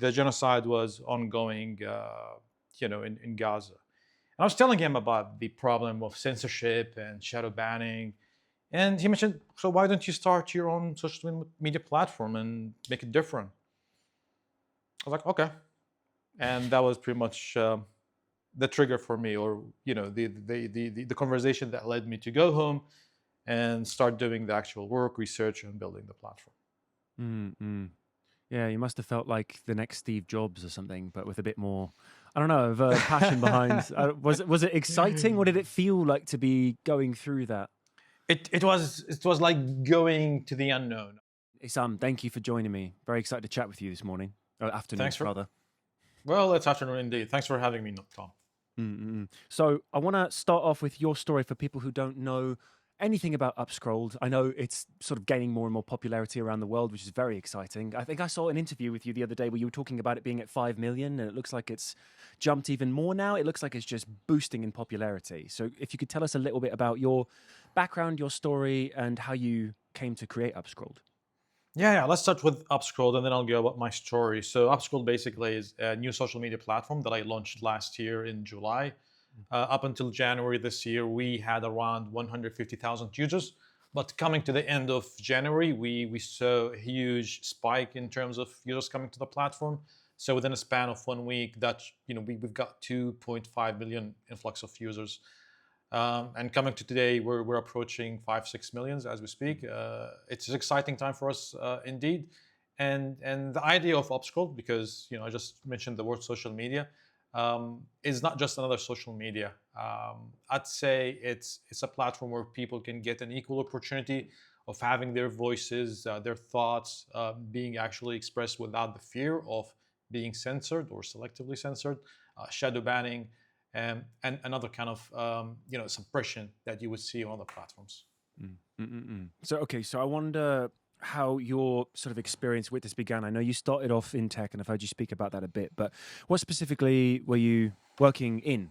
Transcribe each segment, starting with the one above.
the genocide was ongoing, in Gaza. And I was telling him about the problem of censorship and shadow banning. And he mentioned, so why don't you start your own social media platform and make it different? I was like, okay. And that was pretty much the trigger for me, or the conversation that led me to go home and start doing the actual work, research, and building the platform. Mm-mm. Yeah, you must have felt like the next Steve Jobs or something, but with a bit more, I don't know, of a passion behind. Was it exciting? What did it feel like to be going through that? It was like going to the unknown. Issam, thank you for joining me. Very excited to chat with you this morning, or afternoon, Thanks for rather. Well, it's afternoon indeed. Thanks for having me, Tom. Mm-mm. So I want to start off with your story for people who don't know anything about Upscrolled. I know it's sort of gaining more and more popularity around the world, which is very exciting. I think I saw an interview with you the other day where you were talking about it being at 5 million, and it looks like it's jumped even more now. It looks like it's just boosting in popularity. So if you could tell us a little bit about your background, your story, and how you came to create Upscrolled. Yeah. Let's start with Upscrolled, and then I'll go about my story. So Upscrolled basically is a new social media platform that I launched last year in July. Up until January this year, we had around 150,000 users. But coming to the end of January, we saw a huge spike in terms of users coming to the platform. So within a span of 1 week, we've got 2.5 million influx of users. And coming to today, we're approaching 5-6 millions as we speak. It's an exciting time for us indeed. And the idea of Upscroll, because I just mentioned the word social media, is not just another social media. I'd say it's a platform where people can get an equal opportunity of having their voices, their thoughts being actually expressed without the fear of being censored or selectively censored, shadow banning, and another kind of suppression that you would see on other platforms. So I wonder how your sort of experience with this began. I know you started off in tech, and I've heard you speak about that a bit, but what specifically were you working in?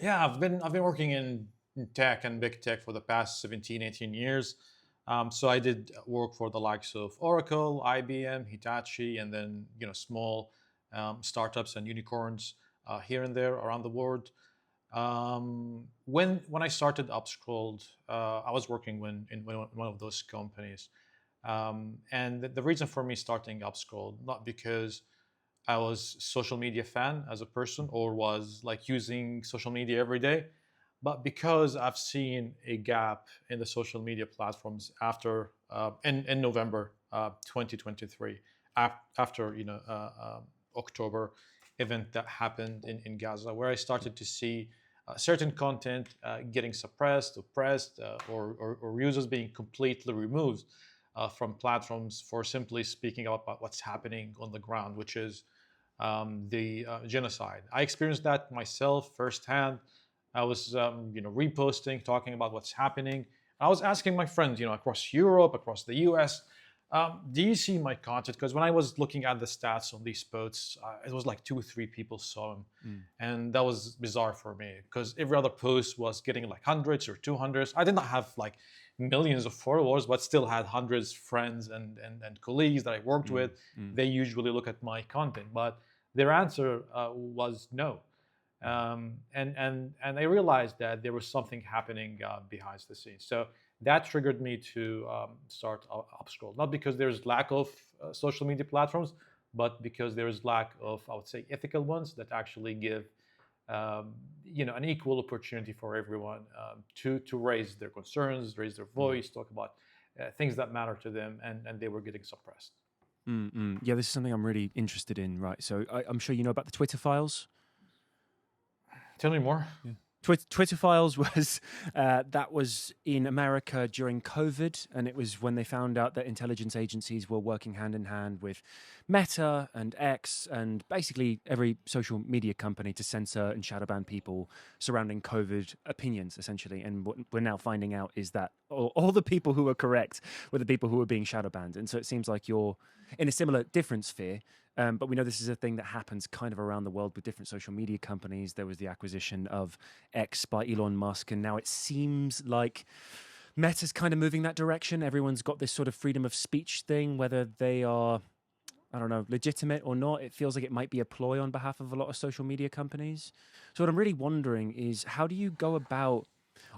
Yeah, I've been working in tech and big tech for the past 17, 18 years. So I did work for the likes of Oracle, IBM, Hitachi, and then small startups and unicorns here and there around the world. When I started Upscrolled, I was working in one of those companies, and the reason for me starting Upscrolled, not because I was social media fan as a person or was like using social media every day, but because I've seen a gap in the social media platforms after in November 2023, after October event that happened in Gaza, where I started to see certain content getting suppressed, oppressed, or users being completely removed from platforms for simply speaking about what's happening on the ground, which is the genocide. I experienced that myself firsthand. I was, reposting, talking about what's happening. I was asking my friends, across Europe, across the U.S., do you see my content? Because when I was looking at the stats on these posts, it was like 2 or 3 people saw them, and that was bizarre for me because every other post was getting like hundreds or 200s. I did not have like millions of followers, but still had hundreds friends and colleagues that I worked with. They usually look at my content, but their answer was no. And I realized that there was something happening behind the scenes. So that triggered me to start Upscroll. Not because there's lack of social media platforms, but because there is lack of, I would say, ethical ones that actually give an equal opportunity for everyone to raise their concerns, raise their voice, talk about things that matter to them, and they were getting suppressed. Yeah, this is something I'm really interested in, right? So I'm sure you know about the Twitter files. Tell me more. Yeah. Twitter files was that was in America during COVID, and it was when they found out that intelligence agencies were working hand in hand with Meta and X and basically every social media company to censor and shadow ban people surrounding COVID opinions, essentially. And what we're now finding out is that all the people who were correct were the people who were being shadow banned. And so it seems like you're in a similar, different sphere. But we know this is a thing that happens kind of around the world with different social media companies. There was the acquisition of X by Elon Musk, and now it seems like Meta's kind of moving that direction. Everyone's got this sort of freedom of speech thing, whether they are I don't know, legitimate or not. It feels like it might be a ploy on behalf of a lot of social media companies. So what I'm really wondering is, how do you go about?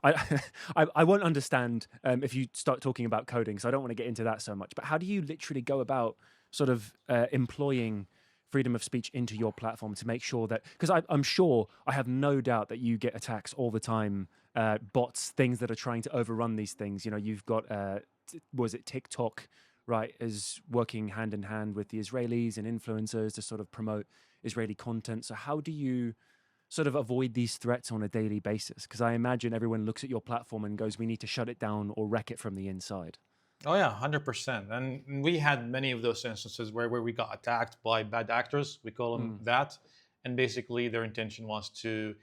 I I won't understand if you start talking about coding, so I don't want to get into that so much. But how do you literally go about sort of employing freedom of speech into your platform to make sure that? Because I'm sure, I have no doubt that you get attacks all the time, bots, things that are trying to overrun these things. You know, you've got was it TikTok, right, is working hand in hand with the Israelis and influencers to sort of promote Israeli content. So how do you sort of avoid these threats on a daily basis? Because I imagine everyone looks at your platform and goes, we need to shut it down or wreck it from the inside. Oh yeah, 100%. And we had many of those instances where we got attacked by bad actors. We call them Mm, that, and basically their intention was to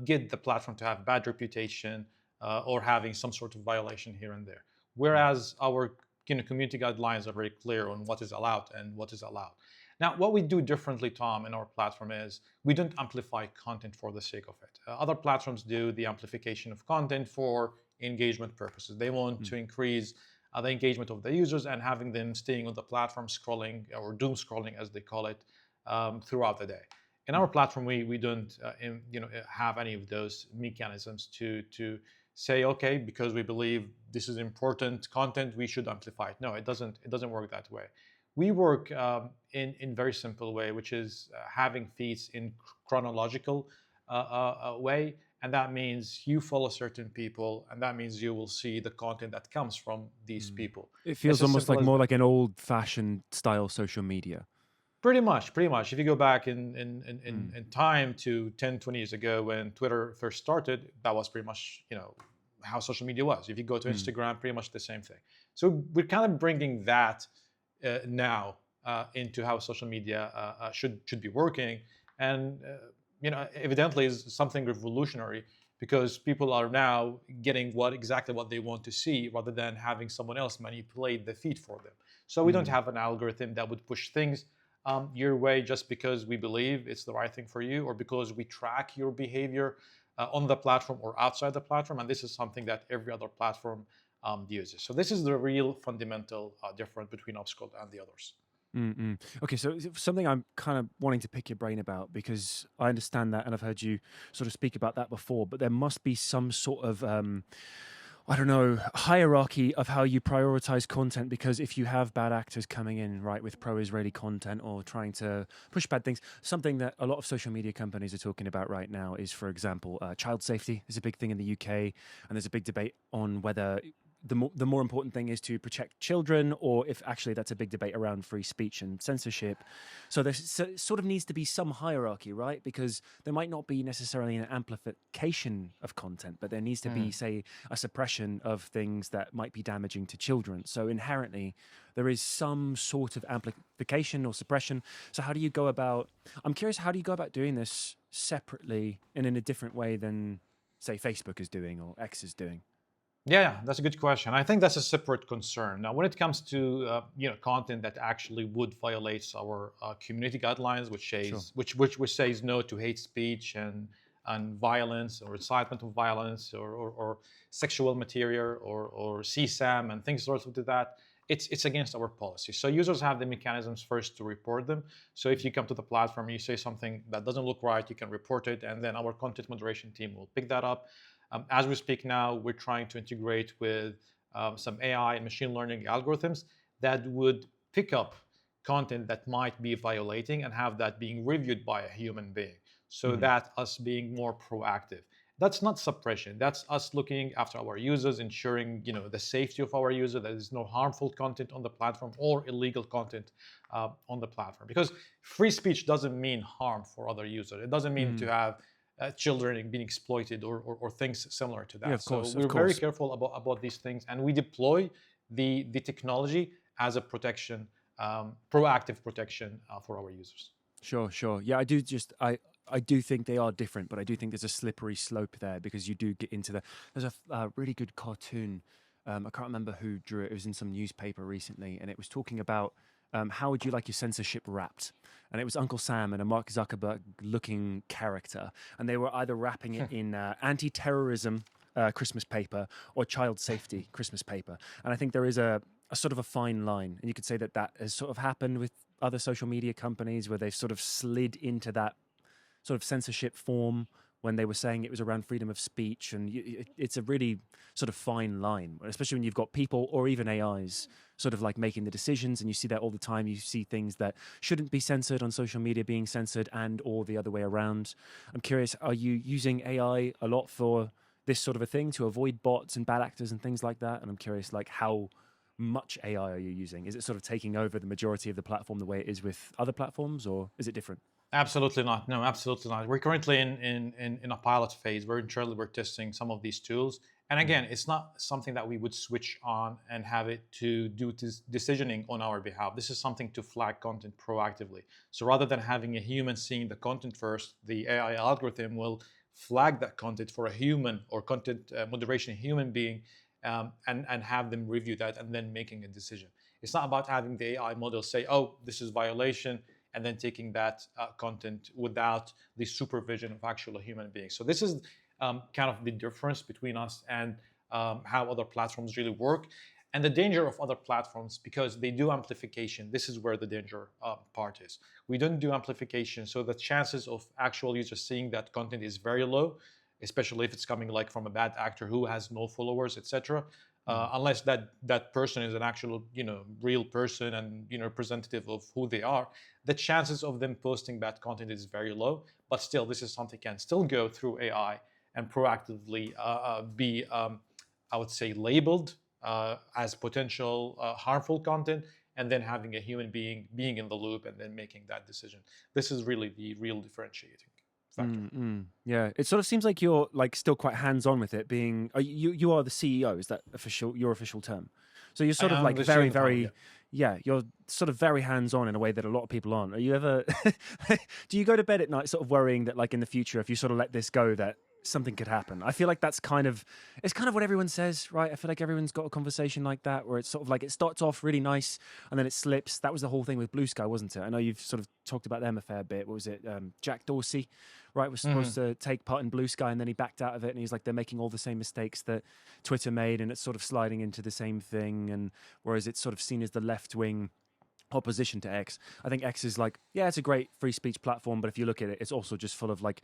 get the platform to have bad reputation or having some sort of violation here and there. mm, Whereas our community guidelines are very clear on what is allowed and what is allowed. Now, what we do differently, Tom, in our platform is we don't amplify content for the sake of it. Other platforms do the amplification of content for engagement purposes. They want mm, to increase the engagement of the users and having them staying on the platform scrolling or doom scrolling as they call it throughout the day. In our mm, platform, we don't have any of those mechanisms to say, okay, because we believe this is important content, we should amplify it. No, it doesn't work that way. We work in very simple way, which is having feeds in chronological way, and that means you follow certain people, and that means you will see the content that comes from these mm. people. It It's feels as almost simple like as more that. like an old-fashioned style social media. Pretty much, pretty much. If you go back in Mm, in time to 10, 20 years ago when Twitter first started, that was pretty much, how social media was. If you go to mm, Instagram, pretty much the same thing. So we're kind of bringing that now into how social media should be working, and evidently is something revolutionary because people are now getting exactly what they want to see rather than having someone else manipulate the feed for them. So we don't mm, have an algorithm that would push things your way just because we believe it's the right thing for you or because we track your behavior on the platform or outside the platform. And this is something that every other platform uses. So this is the real fundamental difference between Upscode and the others. mm, mm. Okay, so something I'm kind of wanting to pick your brain about, because I understand that and I've heard you sort of speak about that before, but there must be some sort of I don't know, hierarchy of how you prioritize content. Because if you have bad actors coming in, right, with pro-Israeli content or trying to push bad things, something that a lot of social media companies are talking about right now is, for example, child safety is a big thing in the UK, and there's a big debate on whether the more important thing is to protect children, or if actually that's a big debate around free speech and censorship. So there sort of needs to be some hierarchy, right? Because there might not be necessarily an amplification of content, but there needs to be, Mm. say, a suppression of things that might be damaging to children. So inherently, there is some sort of amplification or suppression. So how do you go about? I'm curious, how do you go about doing this separately and in a different way than, say, Facebook is doing or X is doing? Yeah, that's a good question. I think that's a separate concern. Now, when it comes to content that actually would violate our community guidelines, which Sure. says which says no to hate speech and violence or incitement of violence or sexual material or CSAM and things related to that, it's against our policy. So users have the mechanisms first to report them. So if you come to the platform and you say something that doesn't look right, you can report it, and then our content moderation team will pick that up. As we speak now, we're trying to integrate with some AI and machine learning algorithms that would pick up content that might be violating and have that being reviewed by a human being. So Mhm. that us being more proactive. That's not suppression. That's us looking after our users, ensuring the safety of our user. There is no harmful content on the platform or illegal content on the platform. Because free speech doesn't mean harm for other users. It doesn't mean to Mm. have children being exploited or things similar to Yeah, that. of So course, of we're very course. careful about these things, and we deploy the technology as a protection, proactive protection for our users. Sure, sure. Yeah, I do think they are different, but I do think there's a slippery slope there, because you do get into there's a really good cartoon. I can't remember who drew it. It was in some newspaper recently, and it was talking about how would you like your censorship wrapped? And it was Uncle Sam and a Mark Zuckerberg looking character, and they were either wrapping it in anti-terrorism Christmas paper or child safety Christmas paper. And I think there is a sort of a fine line, and you could say that that has sort of happened with other social media companies where they've sort of slid into that sort of censorship form when they were saying it was around freedom of speech, and it's a really sort of fine line, especially when you've got people or even AIs sort of like making the decisions, and you see that all the time. You see things that shouldn't be censored on social media being censored, and or the other way around. I'm curious, are you using AI a lot for this sort of a thing to avoid bots and bad actors and things like that? And I'm curious, like, how much AI are you using? Is it sort of taking over the majority of the platform the way it is with other platforms, or is it different? Absolutely not. No, absolutely not. We're currently in a pilot phase. We're testing some of these tools. And Mm. again, it's not something that we would switch on and have it to do this decisioning on our behalf. This is something to flag content proactively. So rather than having a human seeing the content first, the AI algorithm will flag that content for a human or content moderation human being, and have them review that and then making a decision. It's not about having the AI model say, oh, this is violation, and then taking that content without the supervision of actual human beings. So this is kind of the difference between us and how other platforms really work. And the danger of other platforms, because they do amplification, this is where the danger part is. We don't do amplification, so the chances of actual users seeing that content is very low, especially if it's coming like from a bad actor who has no followers, etc. Mm. Unless that person is an actual, real person and representative of who they are, the chances of them posting bad content is very low. But still, this is something can still go through AI and proactively be, I would say, labeled as potential harmful content, and then having a human being in the loop and then making that decision. This is really the real differentiating factor. Yeah, it sort of seems like you're like still quite hands-on with it. Being you are the CEO. Is that official? Your official term? So you're I sort of am like the CEO very, of the founder, yeah. very, yeah. You're sort of very hands-on in a way that a lot of people aren't. Are you ever? Do you go to bed at night sort of worrying that like in the future, if you sort of let this go, that something could happen? I feel like that's kind of it's kind of what everyone says, right? I feel like everyone's got a conversation like that where it's sort of like it starts off really nice and then it slips. That was the whole thing with Blue Sky, wasn't it? I know you've sort of talked about them a fair bit. What was it? Jack Dorsey, right, was supposed Mhm. to take part in Blue Sky, and then he backed out of it, and he's like, they're making all the same mistakes that Twitter made, and it's sort of sliding into the same thing. And whereas it's sort of seen as the left wing opposition to X, I think X is like, yeah, it's a great free speech platform, but if you look at it, it's also just full of like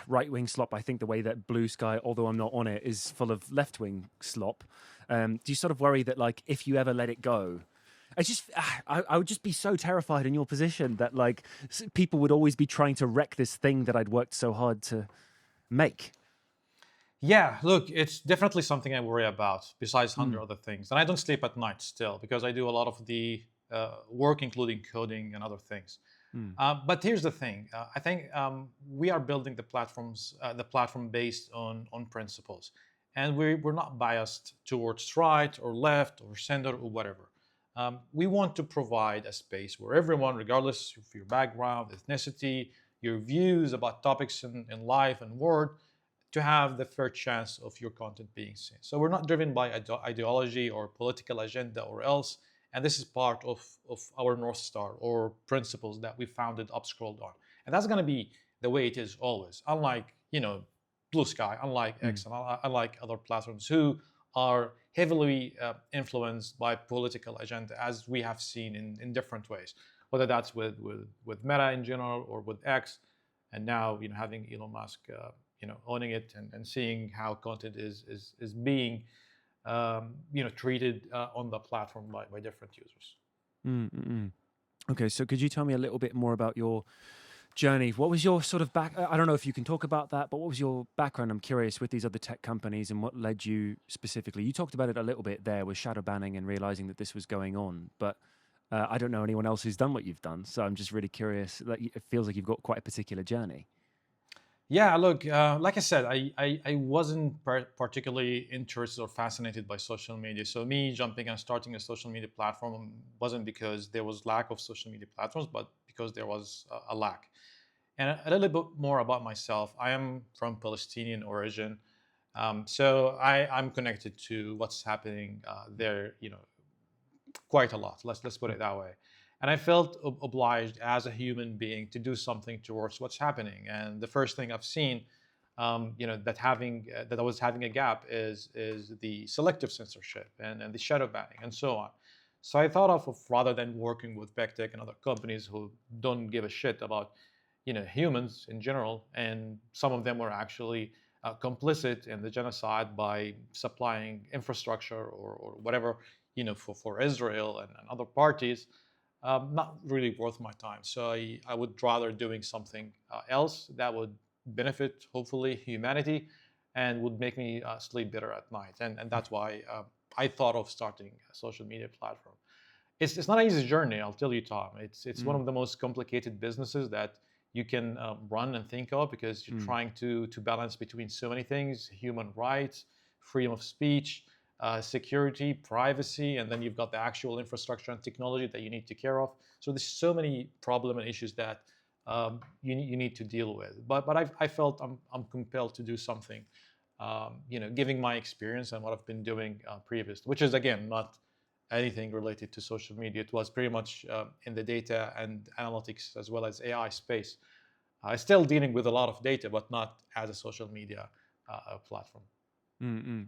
right wing slop. I think the way that Blue Sky, although I'm not on it, is full of left wing slop. Do you sort of worry that like if you ever let it go, I just, I would just be so terrified in your position that like people would always be trying to wreck this thing that I'd worked so hard to make. Yeah, look, it's definitely something I worry about, besides 100 Mm, other things. And I don't sleep at night still because I do a lot of the work, including coding and other things. mm, But here's the thing: I think we are building the platform based on principles, and we're not biased towards right or left or center or whatever. We want to provide a space where everyone, regardless of your background, ethnicity, your views about topics in life and world, to have the fair chance of your content being seen. So we're not driven by ideology or political agenda or else. And this is part of our North Star or principles that we founded Upscrolled on. And that's going to be the way it is always. Unlike, Blue Sky, unlike mm, X, and unlike other platforms who are heavily influenced by political agenda, as we have seen in different ways, whether that's with Meta in general or with X, and now having Elon Musk owning it and seeing how content is being treated on the platform by different users. mm, mm, mm. Okay, so could you tell me a little bit more about your journey? What was your sort of back? I don't know if you can talk about that, but what was your background? I'm curious with these other tech companies and what led you specifically. You talked about it a little bit there with shadow banning and realizing that this was going on, but I don't know anyone else who's done what you've done. So I'm just really curious. Like, it feels like you've got quite a particular journey. Yeah, look, like I said, I wasn't particularly interested or fascinated by social media. So me jumping and starting a social media platform wasn't because there was lack of social media platforms, but because there was a lack. And a little bit more about myself. I am from Palestinian origin, so I'm connected to what's happening there. Quite a lot. Let's put Mm, it that way. And I felt obliged as a human being to do something towards what's happening. And the first thing I've seen, that I was having a gap is the selective censorship and the shadow banning and so on. So I thought of rather than working with big tech and other companies who don't give a shit about, humans in general, and some of them were actually complicit in the genocide by supplying infrastructure or whatever, for Israel and other parties, not really worth my time. So I would rather doing something else that would benefit, hopefully, humanity and would make me sleep better at night. And that's why I thought of starting a social media platform. It's not an easy journey, I'll tell you, Tom. It's one Mm, of the most complicated businesses that you can run and think of, because you're mm, trying to balance between so many things: human rights, freedom of speech, security, privacy, and then you've got the actual infrastructure and technology that you need to care of. So there's so many problems and issues that you need to deal with. But I felt I'm compelled to do something, giving my experience and what I've been doing previous, which is again not anything related to social media. It was pretty much in the data and analytics as well as AI space. Still dealing with a lot of data, but not as a social media platform.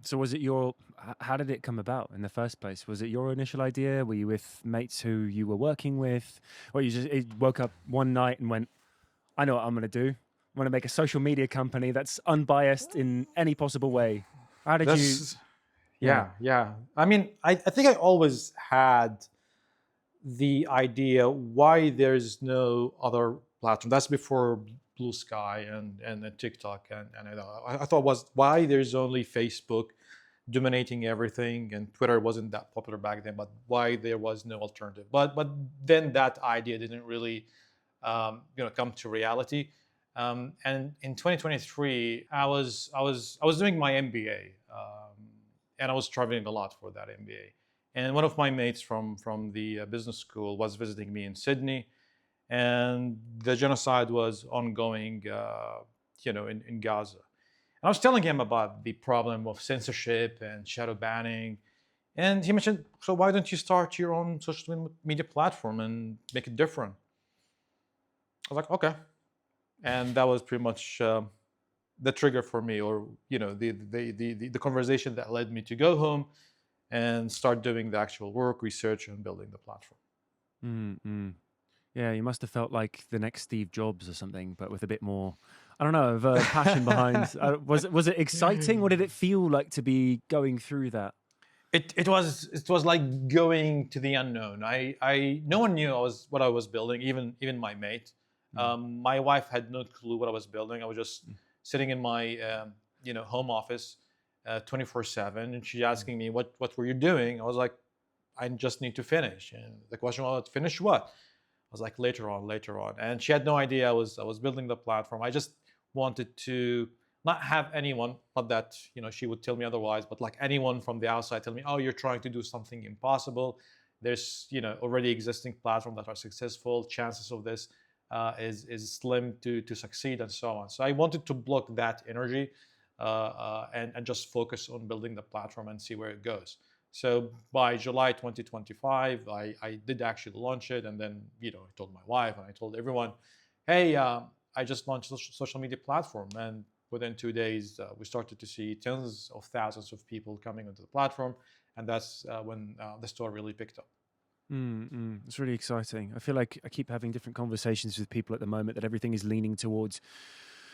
So was it your? How did it come about in the first place? Was it your initial idea? Were you with mates who you were working with, or you just woke up one night and went, "I know what I'm going to do. I'm going to make a social media company that's unbiased in any possible way." How did you? That's Yeah. yeah. I mean, I think I always had the idea why there's no other platform. That's before Blue Sky and TikTok and I thought was why there's only Facebook dominating everything, and Twitter wasn't that popular back then, but why there was no alternative. But then that idea didn't really come to reality. And in 2023, I was doing my MBA, and I was traveling a lot for that MBA. And one of my mates from the business school was visiting me in Sydney, and the genocide was ongoing, in Gaza. And I was telling him about the problem of censorship and shadow banning, and he mentioned, "So why don't you start your own social media platform and make it different?" I was like, "Okay," and that was pretty much the trigger for me, or the conversation that led me to go home and start doing the actual work, research, and building the platform. Mm. Yeah, you must have felt like the next Steve Jobs or something, but with a bit more, I don't know, of a passion behind. Was it exciting? What did it feel like to be going through that? It was like going to the unknown. I No one knew what I was building, even my mate. Mm, My wife had no clue what I was building. I was just mm, sitting in my home office 24/7, and she's mm, asking me, what were you doing? I was like, I just need to finish. And the question was, finish what? I was like, later on, later on. And she had no idea I was building the platform. I just wanted to not have anyone, not that she would tell me otherwise, but like anyone from the outside tell me, oh, you're trying to do something impossible. There's already existing platforms that are successful. Chances of this is slim to succeed, and so on. So I wanted to block that energy, and just focus on building the platform and see where it goes. So by July 2025, I did actually launch it, and then I told my wife and I told everyone, hey, I just launched a social media platform, and within 2 days we started to see tens of thousands of people coming onto the platform, and that's when the store really picked up. It's really exciting. I feel like I keep having different conversations with people at the moment that everything is leaning towards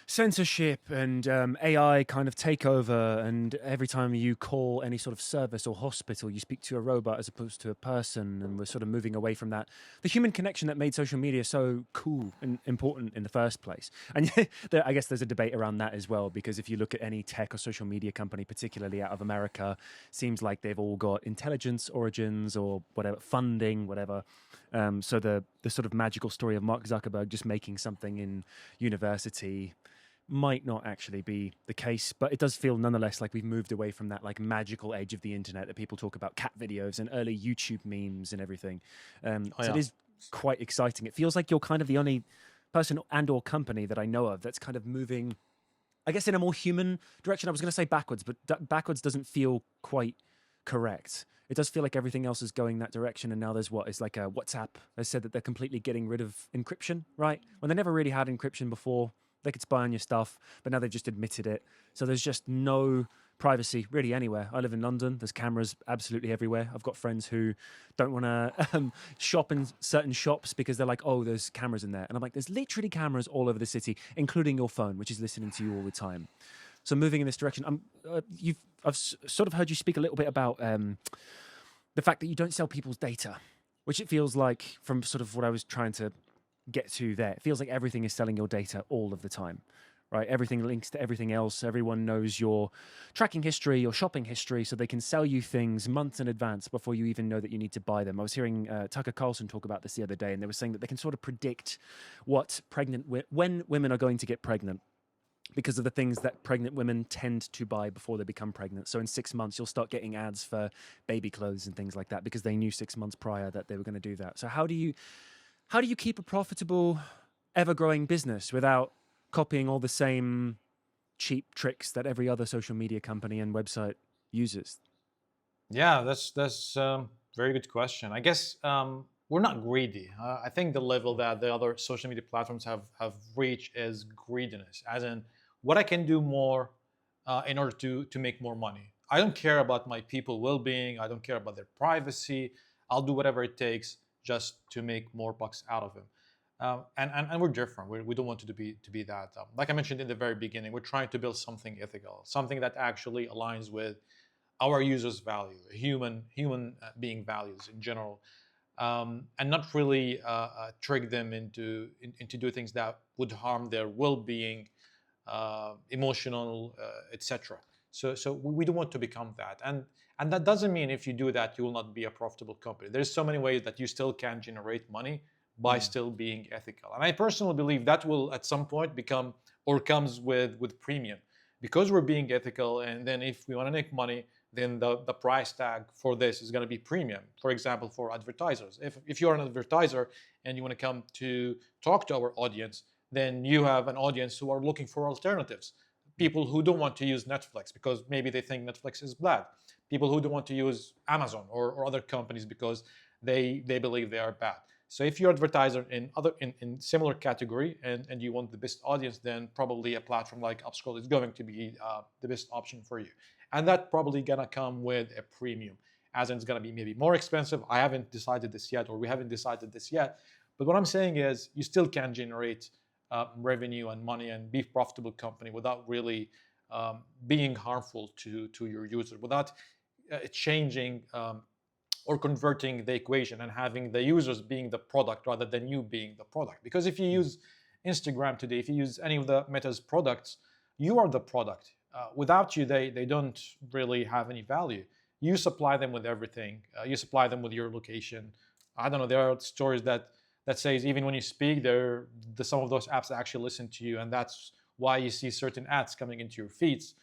censorship and AI kind of takeover. And every time you call any sort of service or hospital, you speak to a robot as opposed to a person. And we're sort of moving away from that. The human connection that made social media so cool and important in the first place. And I guess there's a debate around that as well, because if you look at any tech or social media company, particularly out of America, seems like they've all got intelligence origins or whatever, funding, whatever. So the sort of magical story of Mark Zuckerberg just making something in university might not actually be the case, but it does feel nonetheless like we've moved away from that like magical age of the internet that people talk about, cat videos and early YouTube memes and everything. Oh So it yeah. is quite exciting. It feels like you're kind of the only person and or company that I know of that's kind of moving, I guess, in a more human direction. I was going to say backwards, but backwards doesn't feel quite correct. It does feel like everything else is going that direction, and now there's what is like a WhatsApp has said that they're completely getting rid of encryption, right? When they never really had encryption before, they could spy on your stuff, but now they've just admitted it. So there's just no privacy really anywhere. I live in London. There's cameras absolutely everywhere. I've got friends who don't want to shop in certain shops because they're like, oh, there's cameras in there. And I'm like, there's literally cameras all over the city, including your phone, which is listening to you all the time. So moving in this direction, I've sort of heard you speak a little bit about the fact that you don't sell people's data, which it feels like from sort of what I was trying to get to there. It feels like everything is selling your data all of the time, right? Everything links to everything else. Everyone knows your tracking history, your shopping history, so they can sell you things months in advance before you even know that you need to buy them. I was hearing Tucker Carlson talk about this the other day, and they were saying that they can sort of predict when women are going to get pregnant because of the things that pregnant women tend to buy before they become pregnant. So in 6 months, you'll start getting ads for baby clothes and things like that because they knew 6 months prior that they were going to do that. So how do you keep a profitable, ever-growing business without copying all the same cheap tricks that every other social media company and website uses? Yeah, that's very good question. I guess we're not greedy. I think the level that the other social media platforms have reached is greediness, as in what I can do more in order to make more money. I don't care about my people well-being. I don't care about their privacy. I'll do whatever it takes just to make more bucks out of them. And we're different. We don't want to be that. Like I mentioned in the very beginning, we're trying to build something ethical, something that actually aligns with our users' value, human being values in general, and not really trick them into do things that would harm their well-being, emotional, etc. So we don't want to become that, and that doesn't mean if you do that you will not be a profitable company. There's so many ways that you still can generate money by Mm. still being ethical, and I personally believe that will at some point become or comes with premium because we're being ethical, and then if we want to make money, then the price tag for this is going to be premium. For example, for advertisers, if you're an advertiser and you want to come to talk to our audience, then you have an audience who are looking for alternatives. People who don't want to use Netflix because maybe they think Netflix is bad. People who don't want to use Amazon or other companies because they believe they are bad. So if you're an advertiser in similar category and you want the best audience, then probably a platform like Upscroll is going to be the best option for you. And that probably gonna come with a premium, as in it's gonna be maybe more expensive. I haven't decided this yet, or we haven't decided this yet. But what I'm saying is, you still can generate revenue and money and be a profitable company without really being harmful to your user, without changing or converting the equation and having the users being the product rather than you being the product. Because if you use Instagram today, if you use any of the Meta's products, you are the product. Without you, they don't really have any value. You supply them with everything. You supply them with your location. I don't know. There are stories that says even when you speak, some of those apps actually listen to you, and that's why you see certain ads coming into your feeds.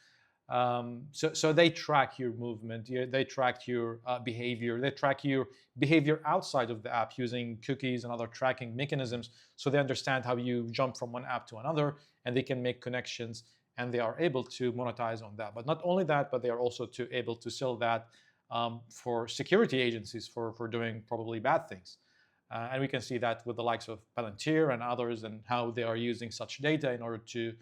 So they track your movement, they track your behavior, they track your behavior outside of the app using cookies and other tracking mechanisms. So they understand how you jump from one app to another, and they can make connections, and they are able to monetize on that. But not only that, but they are also able to sell that for security agencies for doing probably bad things. And we can see that with the likes of Palantir and others, and how they are using such data in order to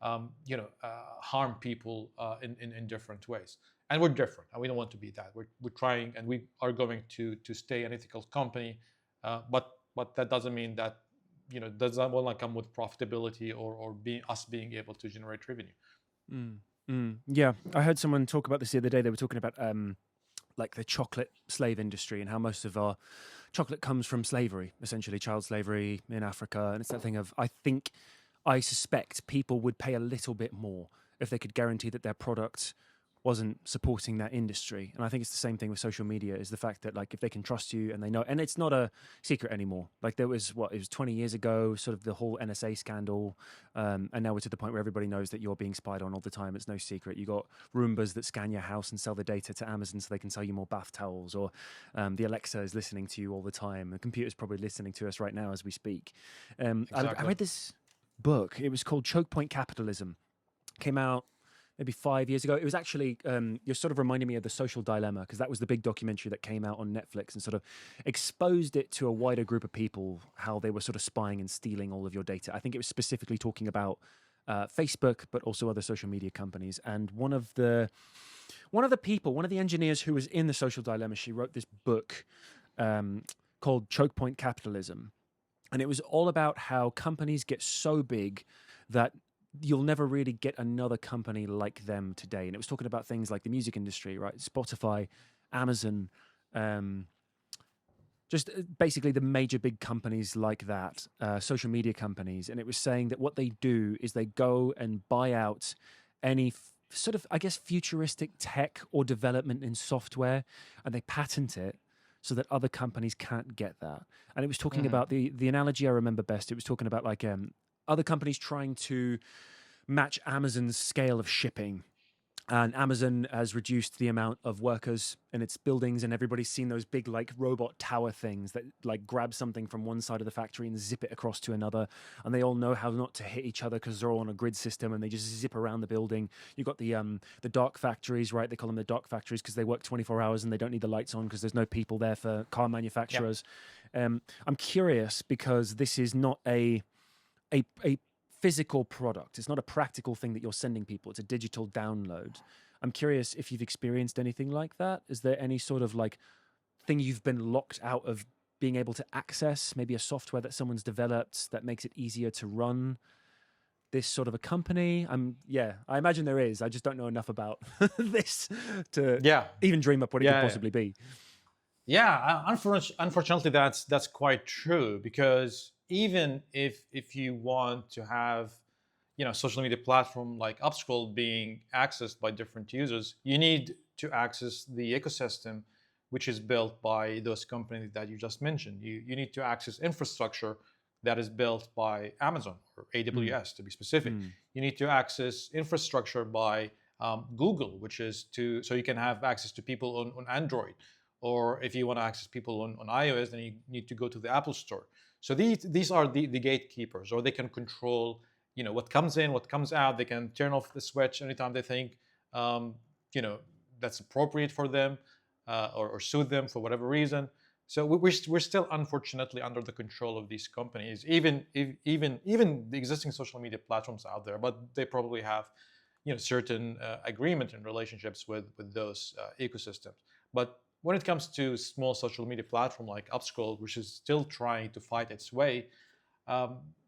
harm people in different ways. And we're different, and we don't want to be that. We're trying, and we are going to stay an ethical company, but that doesn't mean that doesn't want to come with profitability or being able to generate revenue. Mm. Yeah, I heard someone talk about this the other day. They were talking about like the chocolate slave industry and how most of our chocolate comes from slavery, essentially child slavery in Africa. And it's that thing of, I suspect people would pay a little bit more if they could guarantee that their product wasn't supporting that industry. And I think it's the same thing with social media, is the fact that like if they can trust you and they know, and it's not a secret anymore. Like there was, it was 20 years ago, sort of the whole NSA scandal. And now we're to the point where everybody knows that you're being spied on all the time. It's no secret. You got Roombas that scan your house and sell the data to Amazon so they can sell you more bath towels, or the Alexa is listening to you all the time. The computer's probably listening to us right now as we speak. Exactly. I read this book. It was called Choke Point Capitalism. Came out maybe 5 years ago. It was actually, you're sort of reminding me of The Social Dilemma, because that was the big documentary that came out on Netflix and sort of exposed it to a wider group of people, how they were sort of spying and stealing all of your data. I think it was specifically talking about Facebook, but also other social media companies. And one of the engineers who was in the social dilemma, she wrote this book called Choke Point Capitalism. And it was all about how companies get so big that you'll never really get another company like them today. And it was talking about things like the music industry, right? Spotify, Amazon, just basically the major big companies like that, social media companies. And it was saying that what they do is they go and buy out any sort of, I guess, futuristic tech or development in software, and they patent it so that other companies can't get that. And it was talking about the analogy I remember best. It was talking about like other companies trying to match Amazon's scale of shipping. And Amazon has reduced the amount of workers in its buildings, and everybody's seen those big like robot tower things that like grab something from one side of the factory and zip it across to another. And they all know how not to hit each other because they're all on a grid system, and they just zip around the building. You've got the dark factories, right? They call them the dark factories because they work 24 hours and they don't need the lights on because there's no people there for car manufacturers. Yep. I'm curious because this is not a physical product. It's not a practical thing that you're sending people. It's a digital download. I'm curious if you've experienced anything like that. Is there any sort of like thing you've been locked out of being able to access? Maybe a software that someone's developed that makes it easier to run this sort of a company? I imagine there is. I just don't know enough about this to even dream up what it could possibly be. Yeah, unfortunately, that's quite true, because even if you want to have, social media platform like Upscroll being accessed by different users, you need to access the ecosystem which is built by those companies that you just mentioned. You need to access infrastructure that is built by Amazon or AWS to be specific. You need to access infrastructure by Google, which is so you can have access to people on Android. Or if you want to access people on iOS, then you need to go to the Apple Store. So these are the gatekeepers, or they can control, what comes in, what comes out. They can turn off the switch anytime they think, that's appropriate for them, or suit them for whatever reason. So we're still unfortunately under the control of these companies, even the existing social media platforms out there. But they probably have, certain agreement and relationships with those ecosystems. But when it comes to small social media platform like Upscroll, which is still trying to fight its way,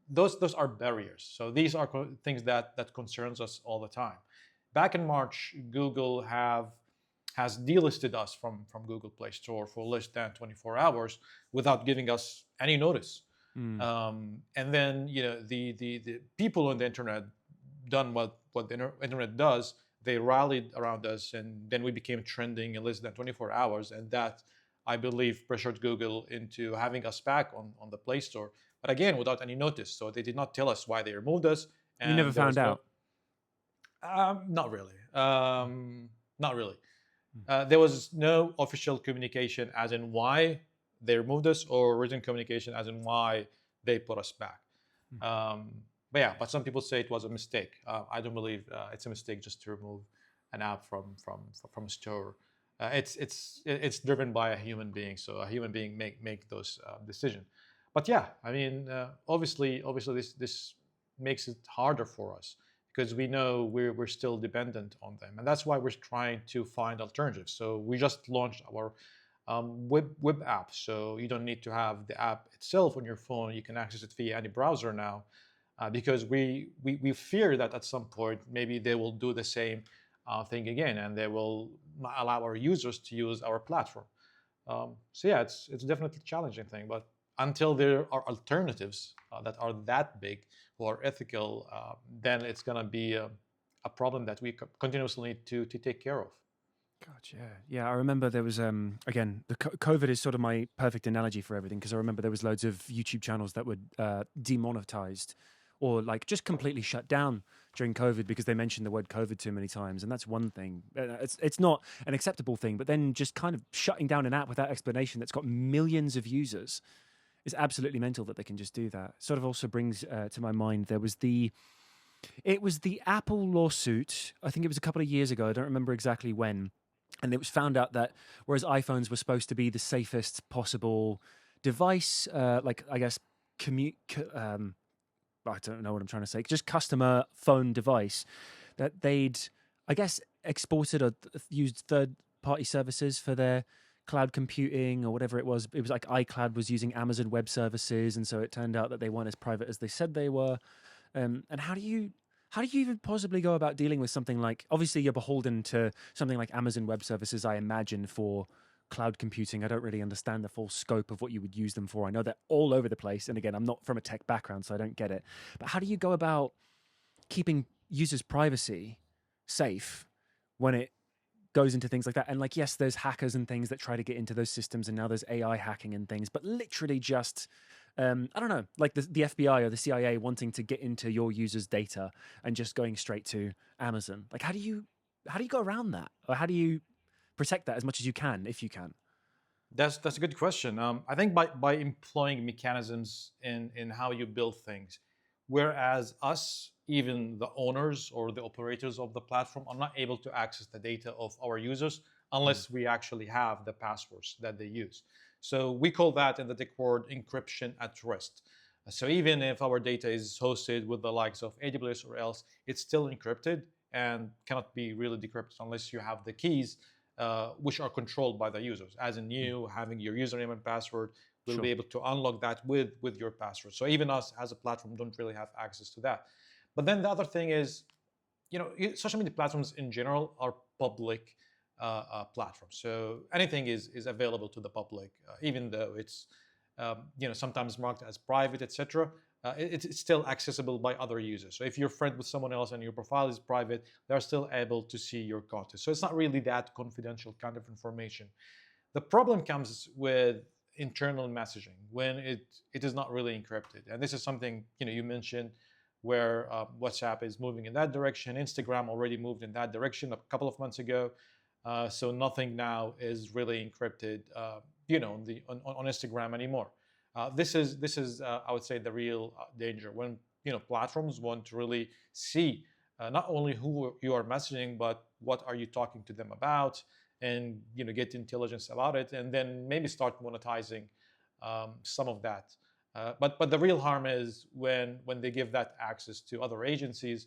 those are barriers. So these are things that concerns us all the time. Back in March, Google has delisted us from Google Play Store for less than 24 hours without giving us any notice. And then the people on the internet done what the internet does. They rallied around us, and then we became trending in less than 24 hours. And that, I believe, pressured Google into having us back on the Play Store. But again, without any notice. So they did not tell us why they removed us. And you never found out? Not really. Not really. There was no official communication as in why they removed us, or written communication as in why they put us back. But some people say it was a mistake. I don't believe it's a mistake just to remove an app from a store. It's driven by a human being, so a human being make those decisions. But obviously this makes it harder for us, because we know we're still dependent on them, and that's why we're trying to find alternatives. So we just launched our web app, so you don't need to have the app itself on your phone. You can access it via any browser now. Because we fear that at some point maybe they will do the same thing again, and they will not allow our users to use our platform. It's definitely a challenging thing. But until there are alternatives that are that big, who are ethical, then it's going to be a problem that we continuously need to take care of. Gotcha. Yeah, I remember there was again, the COVID is sort of my perfect analogy for everything, because I remember there was loads of YouTube channels that were demonetized, or like just completely shut down during COVID because they mentioned the word COVID too many times. And that's one thing. It's not an acceptable thing, but then just kind of shutting down an app without explanation that's got millions of users is absolutely mental that they can just do that. Sort of also brings to my mind, it was the Apple lawsuit. I think it was a couple of years ago. I don't remember exactly when. And it was found out that whereas iPhones were supposed to be the safest possible device, I don't know what I'm trying to say, just customer phone device, that they'd, I guess, exported or used third-party services for their cloud computing or whatever it was. It was like iCloud was using Amazon Web Services, and so it turned out that they weren't as private as they said they were. And how do you even possibly go about dealing with something like, obviously you're beholden to something like Amazon Web Services, I imagine, for cloud computing. I don't really understand the full scope of what you would use them for. I know they're all over the place. And again, I'm not from a tech background, so I don't get it. But how do you go about keeping users' privacy safe when it goes into things like that? And like, yes, there's hackers and things that try to get into those systems, and now there's AI hacking and things, but literally just I don't know, like the FBI or the CIA wanting to get into your users' data and just going straight to Amazon. Like, how do you go around that, or how do you protect that as much as you can, if you can? That's a good question. I think by employing mechanisms in how you build things, whereas us, even the owners or the operators of the platform, are not able to access the data of our users Mm. unless we actually have the passwords that they use. So we call that in the tech word encryption at rest. So even if our data is hosted with the likes of AWS or else, it's still encrypted and cannot be really decrypted unless you have the keys, which are controlled by the users. As in, Mm. you having your username and password will be Sure. able to unlock that with your password. So even us as a platform don't really have access to that. But then the other thing is, social media platforms in general are public platforms. So anything is available to the public, even though it's sometimes marked as private, etc. It's still accessible by other users. So if you're friend with someone else and your profile is private, they're still able to see your content. So it's not really that confidential kind of information. The problem comes with internal messaging when it is not really encrypted, and this is something you mentioned, where WhatsApp is moving in that direction. Instagram already moved in that direction a couple of months ago. So nothing now is really encrypted, on Instagram anymore. This is I would say the real danger when platforms want to really see not only who you are messaging, but what are you talking to them about, and get intelligence about it, and then maybe start monetizing some of that. But the real harm is when they give that access to other agencies,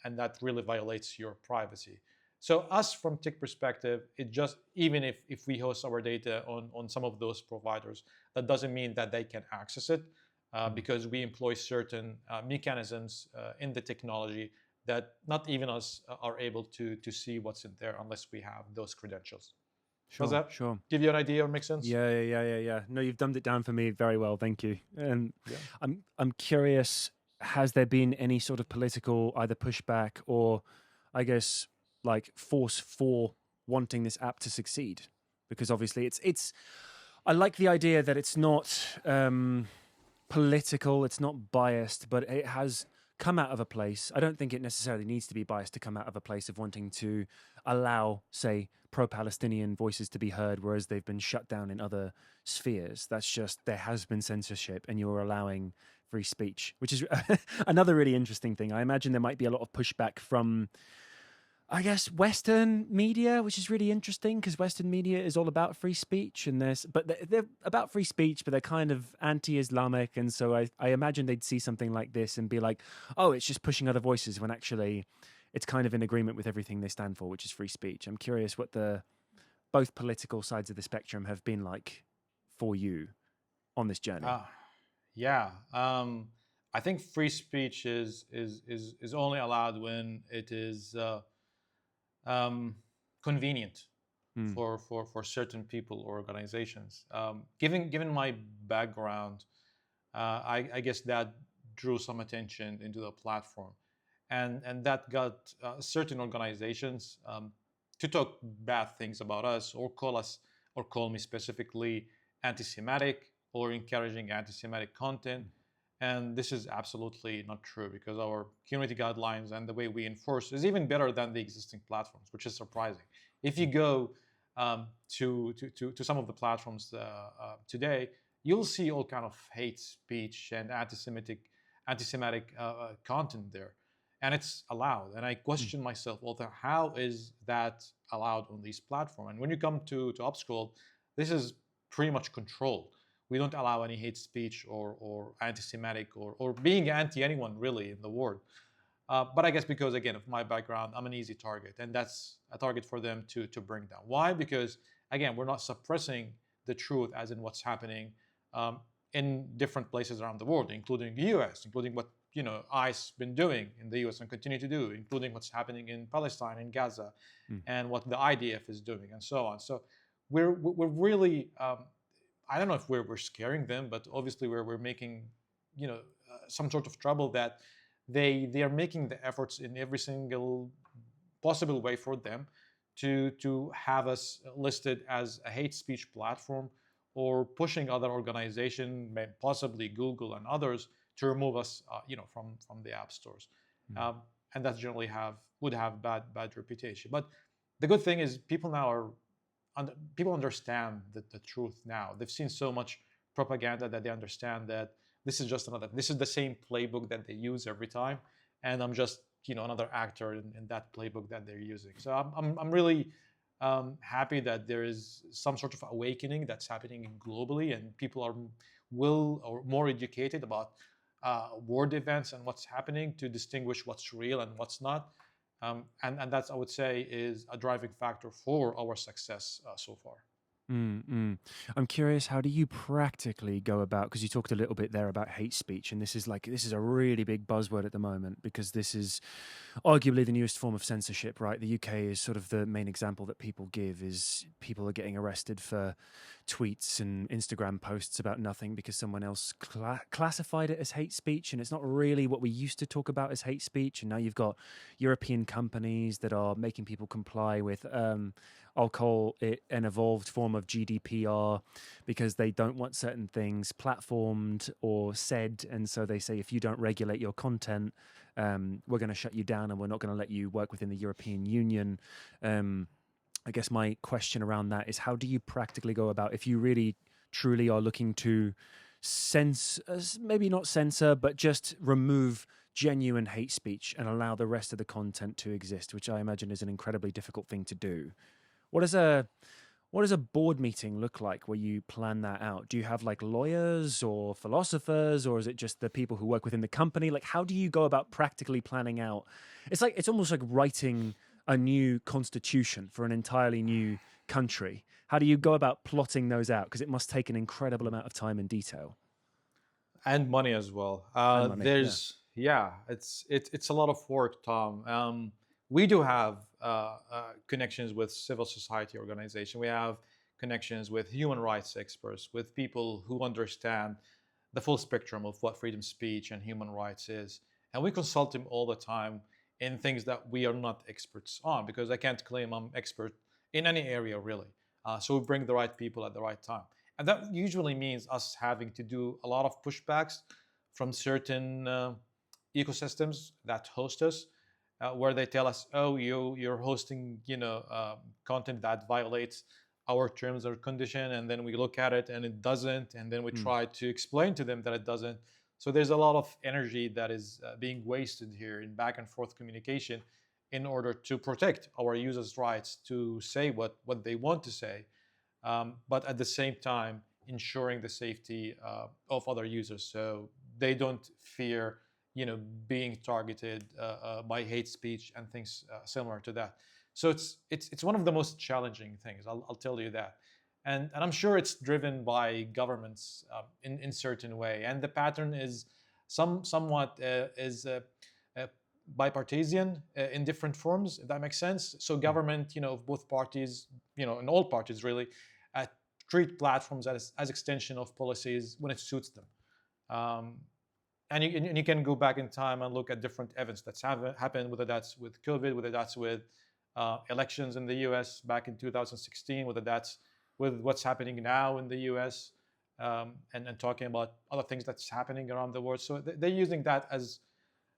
and that really violates your privacy. So us from tech perspective, it just, even if we host our data on some of those providers, that doesn't mean that they can access it, Mm. because we employ certain mechanisms in the technology that not even us are able to see what's in there unless we have those credentials. Does Sure, that sure. give you an idea or make sense? Yeah, yeah, yeah, yeah, yeah. No, you've dumbed it down for me very well. Thank you. Yeah. I'm curious. Has there been any sort of political either pushback or, I guess, like force for wanting this app to succeed? Because obviously, it's. I like the idea that it's not political. It's not biased, but it has come out of a place. I don't think it necessarily needs to be biased to come out of a place of wanting to allow, say, pro-Palestinian voices to be heard, whereas they've been shut down in other spheres. That's just, there has been censorship, and you're allowing free speech, which is another really interesting thing. I imagine there might be a lot of pushback from, I guess, Western media, which is really interesting because Western media is all about free speech, and they're about free speech, but they're kind of anti-Islamic, and so I imagine they'd see something like this and be like, "Oh, it's just pushing other voices," when actually, it's kind of in agreement with everything they stand for, which is free speech. I'm curious what the both political sides of the spectrum have been like for you on this journey. Uh, yeah. I think free speech is only allowed when it is um, convenient Mm, for certain people or organizations. Given my background, I guess that drew some attention into the platform, and that got certain organizations to talk bad things about us, or call me specifically anti-Semitic, or encouraging anti-Semitic content. And this is absolutely not true, because our community guidelines and the way we enforce is even better than the existing platforms, which is surprising. If you mm, go to some of the platforms today, you'll see all kind of hate speech and anti-Semitic content there, and it's allowed. And I mm, question myself, well, then how is that allowed on these platforms? And when you come to Upscroll, this is pretty much controlled. We don't allow any hate speech or anti-Semitic or being anti anyone really in the world. But I guess because again of my background, I'm an easy target, and that's a target for them to bring down. Why? Because again, we're not suppressing the truth, as in what's happening um, in different places around the world, including the U.S., including what ICE been doing in the U.S. and continue to do, including what's happening in Palestine and Gaza, Mm. and what the IDF is doing, and so on. So we're really I don't know if we're scaring them, but obviously we're making some sort of trouble that they are making the efforts in every single possible way for them to have us listed as a hate speech platform, or pushing other organizations, possibly Google and others, to remove us, from the app stores, Mm. um, and that generally would have bad reputation. But the good thing is people now people understand the truth now. They've seen so much propaganda that they understand that this is the same playbook that they use every time, and I'm just another actor in that playbook that they're using. So I'm really happy that there is some sort of awakening that's happening globally, and people are will or more educated about world events and what's happening, to distinguish what's real and what's not. And that's, I would say, is a driving factor for our success so far. Mm, mm. I'm curious, how do you practically go about, because you talked a little bit there about hate speech, and this is a really big buzzword at the moment, because this is arguably the newest form of censorship, right? The UK is sort of the main example that people give, is people are getting arrested for tweets and Instagram posts about nothing because someone else classified it as hate speech, and it's not really what we used to talk about as hate speech. And now you've got European companies that are making people comply with I'll call it an evolved form of GDPR, because they don't want certain things platformed or said. And so they say, if you don't regulate your content, we're going to shut you down, and we're not going to let you work within the European Union. I guess my question around that is, how do you practically go about, if you really truly are looking to maybe not censor, but just remove genuine hate speech and allow the rest of the content to exist, which I imagine is an incredibly difficult thing to do. What does a board meeting look like where you plan that out? Do you have like lawyers or philosophers, or is it just the people who work within the company? Like, how do you go about practically planning out? It's almost like writing a new constitution for an entirely new country. How do you go about plotting those out? Because it must take an incredible amount of time and detail And money as well. and money. Yeah. It's a lot of work, Tom. We do have connections with civil society organization. We have connections with human rights experts, with people who understand the full spectrum of what freedom of speech and human rights is, and we consult them all the time in things that we are not experts on, because I can't claim I'm expert in any area really. So we bring the right people at the right time. And that usually means us having to do a lot of pushbacks from certain ecosystems that host us, where they tell us, "Oh, you're hosting, content that violates our terms or condition," and then we look at it and it doesn't, and then we Mm, try to explain to them that it doesn't. So there's a lot of energy that is being wasted here in back and forth communication in order to protect our users' rights to say what they want to say, but at the same time ensuring the safety of other users, so they don't fear being targeted by hate speech and things similar to that. So it's one of the most challenging things, I'll tell you that. And I'm sure it's driven by governments in certain way, and the pattern is somewhat is bipartisan in different forms, if that makes sense. So mm, government, of both parties, and all parties really, uh, treat platforms as extension of policies when it suits them. Um, and you can go back in time and look at different events that's happened, whether that's with COVID, whether that's with elections in the U.S. back in 2016, whether that's with what's happening now in the U.S. And talking about other things that's happening around the world. So they're using that as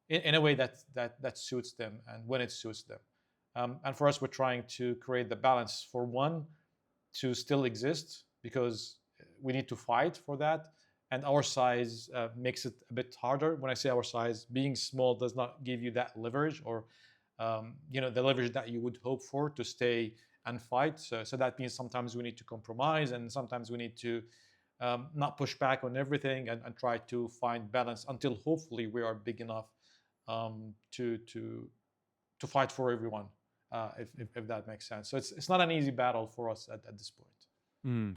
in a way that suits them and when it suits them. And for us, we're trying to create the balance for one to still exist, because we need to fight for that. And our size makes it a bit harder. When I say our size, being small does not give you that leverage, or the leverage that you would hope for to stay and fight. So that means sometimes we need to compromise, and sometimes we need to not push back on everything, and try to find balance until hopefully we are big enough to fight for everyone, if that makes sense. So it's not an easy battle for us at this point. Mm.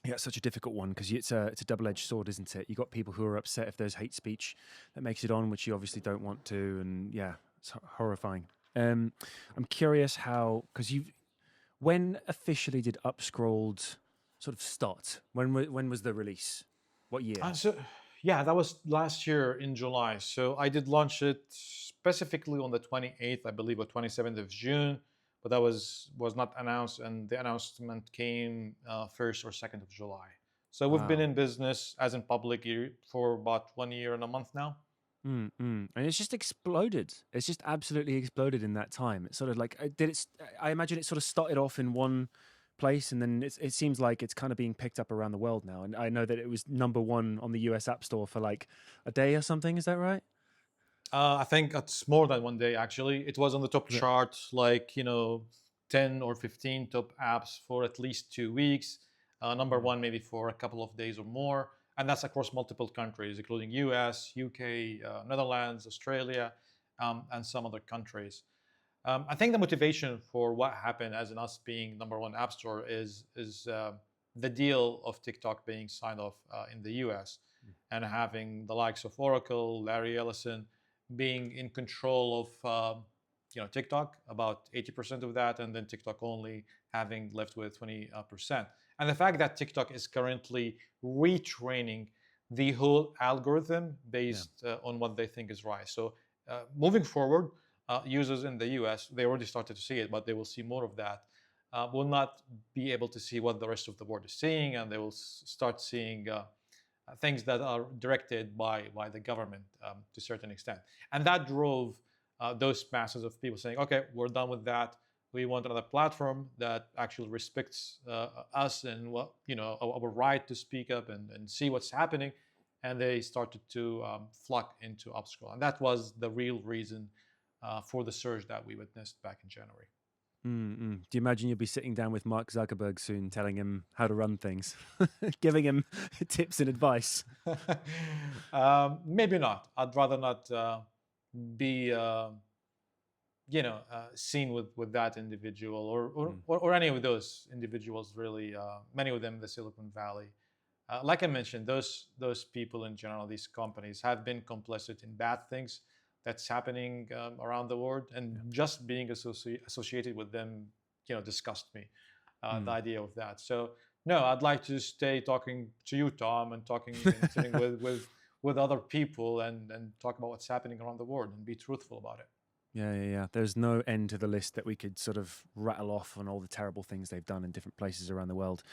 Yeah, it's such a difficult one because it's a double-edged sword, isn't it? You got people who are upset if there's hate speech that makes it on, which you obviously don't want to, and yeah, it's horrifying. I'm curious how, because when officially did Upscrolled sort of start? When was the release? What year? So yeah, that was last year in July. So I did launch it specifically on the 28th, I believe, or 27th of June, but that was not announced, and the announcement came 1st or 2nd of July. So we've been Wow. in business as in public for about 1 year and a month now. And it's just exploded. It's just absolutely exploded in that time. It's sort of like did it? I imagine it sort of started off in one place, and then it seems like it's kind of being picked up around the world now. And I know that it was #1 on the US App Store for like a day or something. Is that right? I think it's more than 1 day actually. It was on the top Is it? chart, like 10 or 15 top apps for at least 2 weeks. Number Mm. one maybe for a couple of days or more, and that's across multiple countries, including U.S., UK, Netherlands, Australia, and some other countries. I think the motivation for what happened as in us being #1 app store is the deal of TikTok being signed off in the U.S. and having the likes of Oracle, Larry Ellison being in control of TikTok, about 80% of that, and then TikTok only having left with 20%. And the fact that TikTok is currently retraining the whole algorithm Yeah. based on what they think is right. So moving forward, users in the US, they already started to see it, but they will see more of that. Will not be able to see what the rest of the world is seeing, and they will start seeing things that are directed by the government to a certain extent. And that drove those masses of people saying, okay, we're done with that. We want another platform that actually respects us and what our right to speak up and see what's happening. And they started to flock into Upscroll, and that was the real reason for the surge that we witnessed back in January. Do you imagine you'll be sitting down with Mark Zuckerberg soon, telling him how to run things, giving him tips and advice? Maybe not. I'd rather not be seen with that individual Mm. or any of those individuals. Really, many of them in the Silicon Valley. Like I mentioned, those people in general, these companies have been complicit in bad things that's happening around the world, and Yeah. just being associated with them, disgust me. The Mm. idea of that. So no, I'd like to stay talking to you, Tom, and talking and sitting with other people and talk about what's happening around the world and be truthful about it. Yeah. There's no end to the list that we could sort of rattle off on all the terrible things they've done in different places around the world.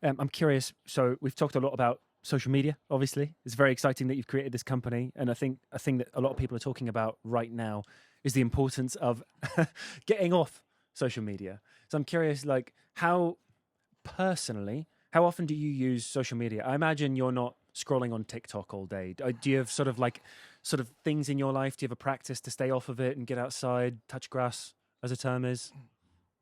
I'm curious. So we've talked a lot about social media. Obviously, it's very exciting that you've created this company, and I think a thing that a lot of people are talking about right now is the importance of getting off social media. So I'm curious, like, how personally, how often do you use social media? I imagine you're not scrolling on TikTok all day. Do you have sort of things in your life? Do you have a practice to stay off of it and get outside, touch grass, as a term is?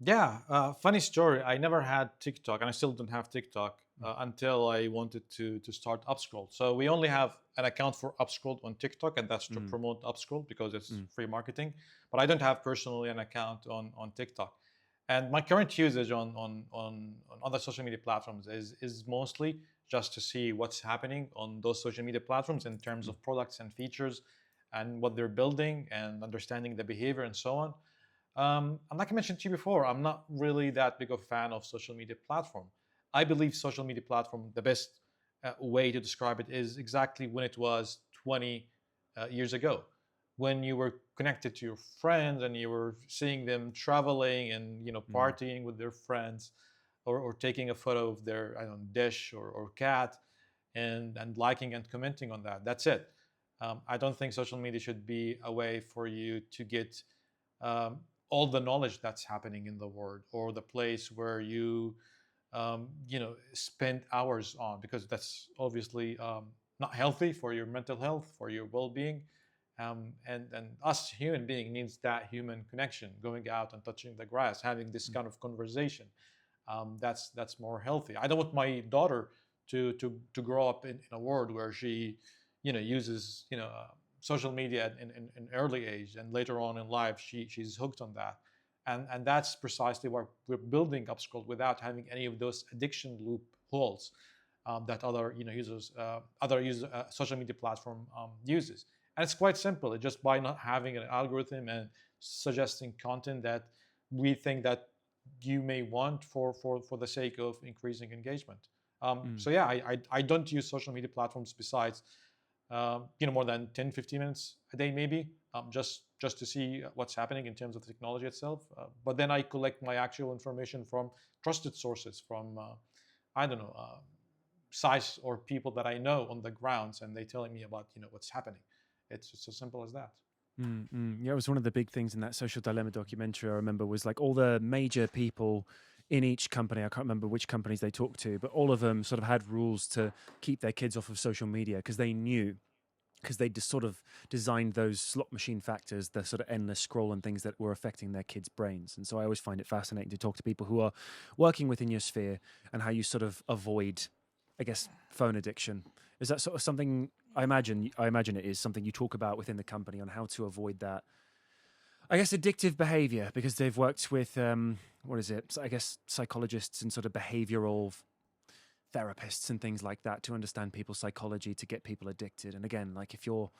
Yeah, funny story. I never had TikTok, and I still don't have TikTok until I wanted to start Upscroll. So we only have an account for Upscroll on TikTok, and that's to Mm, promote Upscroll because it's mm, free marketing. But I don't have personally an account on TikTok. And my current usage on other social media platforms is mostly just to see what's happening on those social media platforms in terms mm, of products and features and what they're building and understanding the behavior and so on. And like I mentioned to you before, I'm not really that big of a fan of social media platform. I believe social media platform, the best way to describe it is exactly when it was 20 years ago, when you were connected to your friends and you were seeing them traveling and mm, partying with their friends, or taking a photo of their I don't know, dish or cat, and liking and commenting on that. That's it. I don't think social media should be a way for you to get um, all the knowledge that's happening in the world, or the place where you spend hours on, because that's obviously not healthy for your mental health, for your well-being. And us human being needs that human connection, going out and touching the grass, having this mm, kind of conversation. That's more healthy. I don't want my daughter to grow up in a world where she, uses social media in early age, and later on in life she's hooked on that, and that's precisely why we're building Upscroll without having any of those addiction loopholes that other users other user social media platform uses. And it's quite simple. It's just by not having an algorithm and suggesting content that we think that you may want for the sake of increasing engagement. Mm. So yeah, I don't use social media platforms besides more than 10, 15 minutes a day maybe, just to see what's happening in terms of the technology itself. But then I collect my actual information from trusted sources, from I don't know, sites or people that I know on the grounds, and they telling me about what's happening. It's just as simple as that. Yeah, it was one of the big things in that Social Dilemma documentary I remember was like all the major people in each company. I can't remember which companies they talked to, but all of them sort of had rules to keep their kids off of social media because they knew, because they just sort of designed those slot machine factors, the sort of endless scroll and things that were affecting their kids' brains. And so I always find it fascinating to talk to people who are working within your sphere and how you sort of avoid, I guess, phone addiction. Is that sort of something I imagine? I imagine it is something you talk about within the company on how to avoid that, I guess, addictive behavior, because they've worked with what is it? I guess psychologists and sort of behavioral therapists and things like that to understand people's psychology to get people addicted. And again, like if you're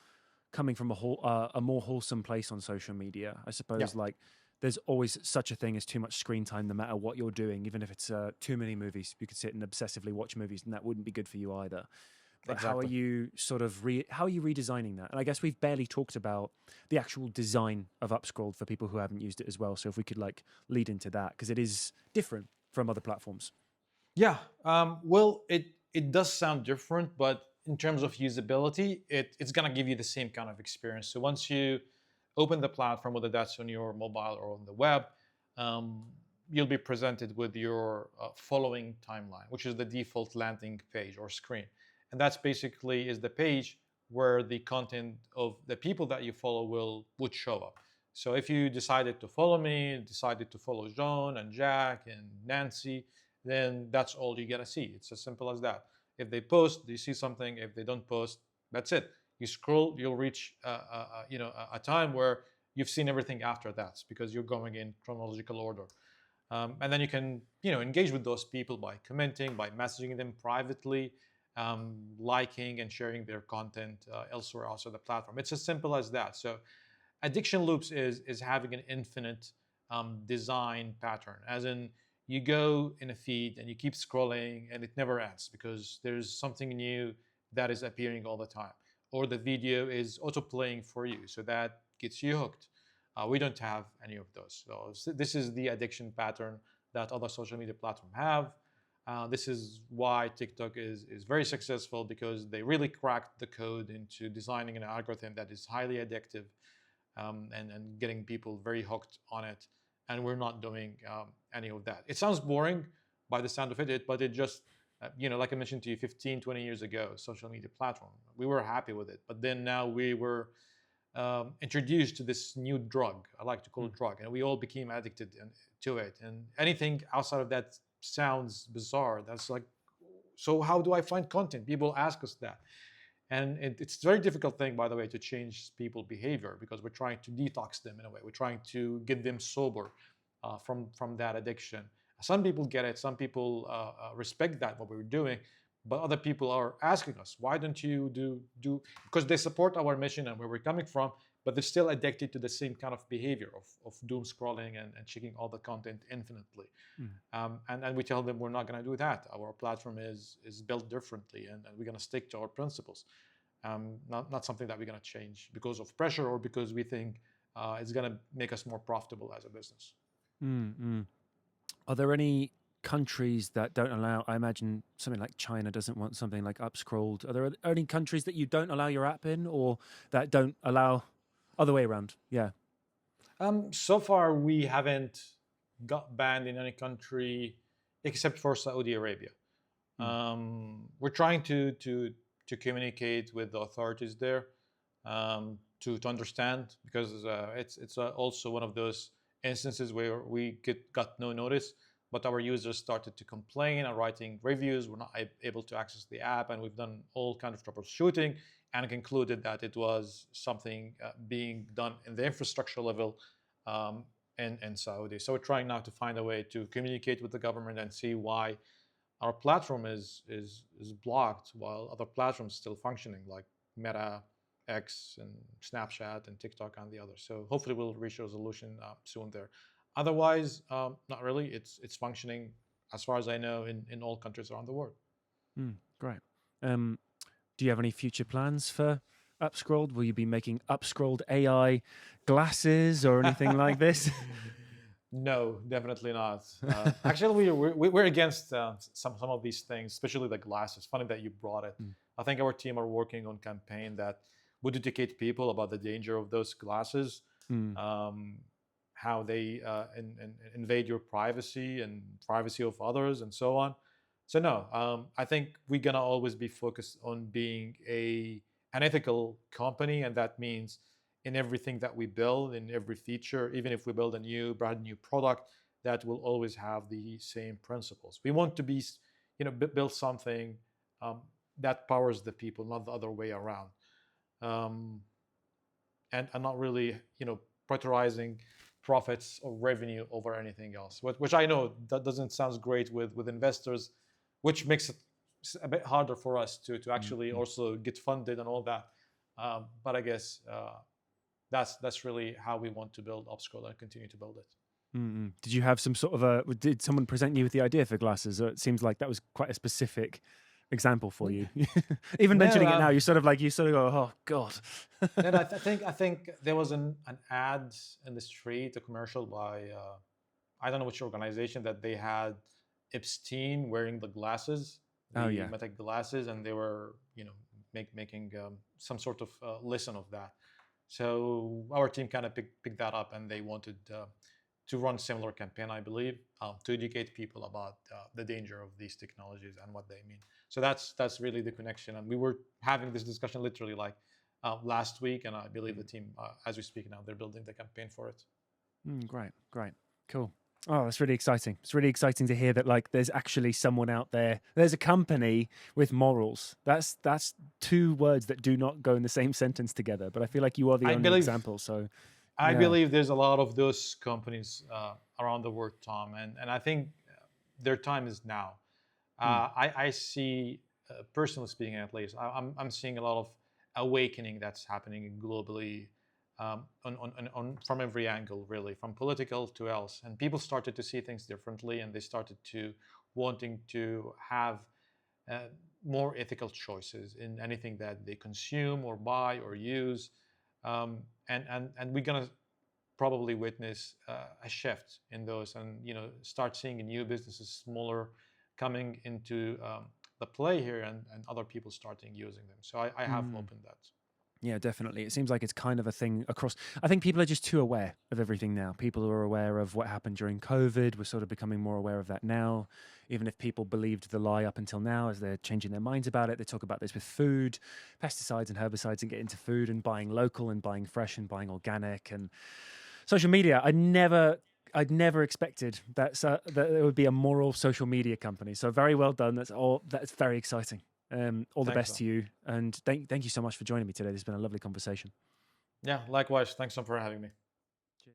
coming from a more wholesome place on social media, I Yeah, suppose like there's always such a thing as too much screen time, no matter what you're doing. Even if it's too many movies, you could sit and obsessively watch movies, and that wouldn't be good for you either. But how are exactly. you sort of how are you redesigning that? And I guess we've barely talked about the actual design of Upscrolled for people who haven't used it as well. So if we could like lead into that, because it is different from other platforms. Yeah. Well, it does sound different, but in terms of usability, it's gonna give you the same kind of experience. So once you open the platform, whether that's on your mobile or on the web, um, you'll be presented with your following timeline, which is the default landing page or screen, and that's basically is the page where the content of the people that you follow would show up. So if you decided to follow me, decided to follow John and Jack and Nancy, then that's all you're gonna see. It's as simple as that. If they post, you see something. If they don't post, that's it. You scroll, you'll reach a time where you've seen everything after that because you're going in chronological order. And then you can engage with those people by commenting, by messaging them privately, liking and sharing their content elsewhere outside the platform. It's as simple as that. So addiction loops is having an infinite design pattern, as in you go in a feed and you keep scrolling and it never ends because there's something new that is appearing all the time, or the video is auto playing for you, so that gets you hooked. We don't have any of those. So this is the addiction pattern that other social media platforms have. This is why TikTok is very successful, because they really cracked the code into designing an algorithm that is highly addictive, and getting people very hooked on it. And we're not doing any of that. It sounds boring by the sound of it, but it just, like I mentioned to you 15, 20 years ago, social media platform, we were happy with it. But then now we were introduced to this new drug. I like to call Mm. it drug. And we all became addicted to it. And anything outside of that sounds bizarre. That's like, so how do I find content? People ask us that. And it's a very difficult thing, by the way, to change people's behavior, because we're trying to detox them in a way. We're trying to get them sober from that addiction. Some people get it. Some people respect that what we're doing, but other people are asking us, why don't you do? Because they support our mission and where we're coming from, but they're still addicted to the same kind of behavior of doom scrolling and checking all the content infinitely. Mm. And we tell them we're not going to do that. Our platform is built differently, and we're going to stick to our principles. Not something that we're going to change because of pressure or because we think it's going to make us more profitable as a business. Mm, mm. Are there any countries that don't allow? I imagine something like China doesn't want something like upscrolled. Are there any countries that you don't allow your app in, or that don't allow other way around? Yeah. So far, we haven't got banned in any country except for Saudi Arabia. Mm. We're trying to communicate with the authorities there, to understand, because it's also one of those instances where we got no notice. but our users started to complain and writing reviews. We're not able to access the app, and we've done all kind of troubleshooting and concluded that it was something being done in the infrastructure level um, in Saudi. So we're trying now to find a way to communicate with the government and see why our platform is blocked while other platforms still functioning, like Meta, X, and Snapchat, and TikTok, and the others. So hopefully we'll reach a resolution soon there. Otherwise, not really. It's functioning, as far as I know, in all countries around the world. Great. Do you have any future plans for Upscrolled? Will you be making Upscrolled AI glasses or anything like this? No, definitely not. Actually, we're against some of these things, especially the glasses. Funny that you brought it. I think our team are working on campaign that would educate people about the danger of those glasses, how they invade your privacy and privacy of others, and so on. So no, I think we're gonna always be focused on being an ethical company, and that means in everything that we build, in every feature, even if we build a brand new product, that will always have the same principles. We want to be, build something that powers the people, not the other way around, and not really, prioritizing profits or revenue over anything else. Which I know that doesn't sound great with investors, which makes it a bit harder for us to actually also get funded and all that. But I guess that's really how we want to build Upscroll and continue to build it. Did you have some sort of did someone present you with the idea for glasses? Or it seems like that was quite a specific example for you. Even mentioning it now, you sort of go, oh God. And I think there was an ad in the street, a commercial by I don't know which organization, that they had Epstein wearing the glasses, the Meta glasses, and they were making some sort of lesson of that. So our team kind of picked that up, and they wanted to run similar campaign, I believe, to educate people about the danger of these technologies and what they mean. So that's really the connection. And we were having this discussion literally like last week, and I believe the team, as we speak now, they're building the campaign for it. Great, cool. Oh, that's really exciting. It's really exciting to hear that there's actually someone out there. There's a company with morals. That's two words that do not go in the same sentence together. But I feel like you are the only example. So I believe there's a lot of those companies around the world, Tom, and I think their time is now. I see, personally speaking, at least, I'm seeing a lot of awakening that's happening globally. From every angle, really, from political to else, and people started to see things differently, and they started to wanting to have more ethical choices in anything that they consume or buy or use, and we're gonna probably witness a shift in those, and start seeing new businesses, smaller, coming into the play here, and other people starting using them. So I have hope in that. Yeah, definitely. It seems like it's kind of a thing across. I think people are just too aware of everything now. People are aware of what happened during COVID. We're sort of becoming more aware of that now. Even if people believed the lie up until now, as they're changing their minds about it, they talk about this with food, pesticides and herbicides, and get into food and buying local and buying fresh and buying organic and social media. I'd never expected that there would be a moral social media company. So very well done. That's very exciting. All the best to you, and thank you so much for joining me today. This has been a lovely conversation. Yeah, likewise. Thanks so much for having me.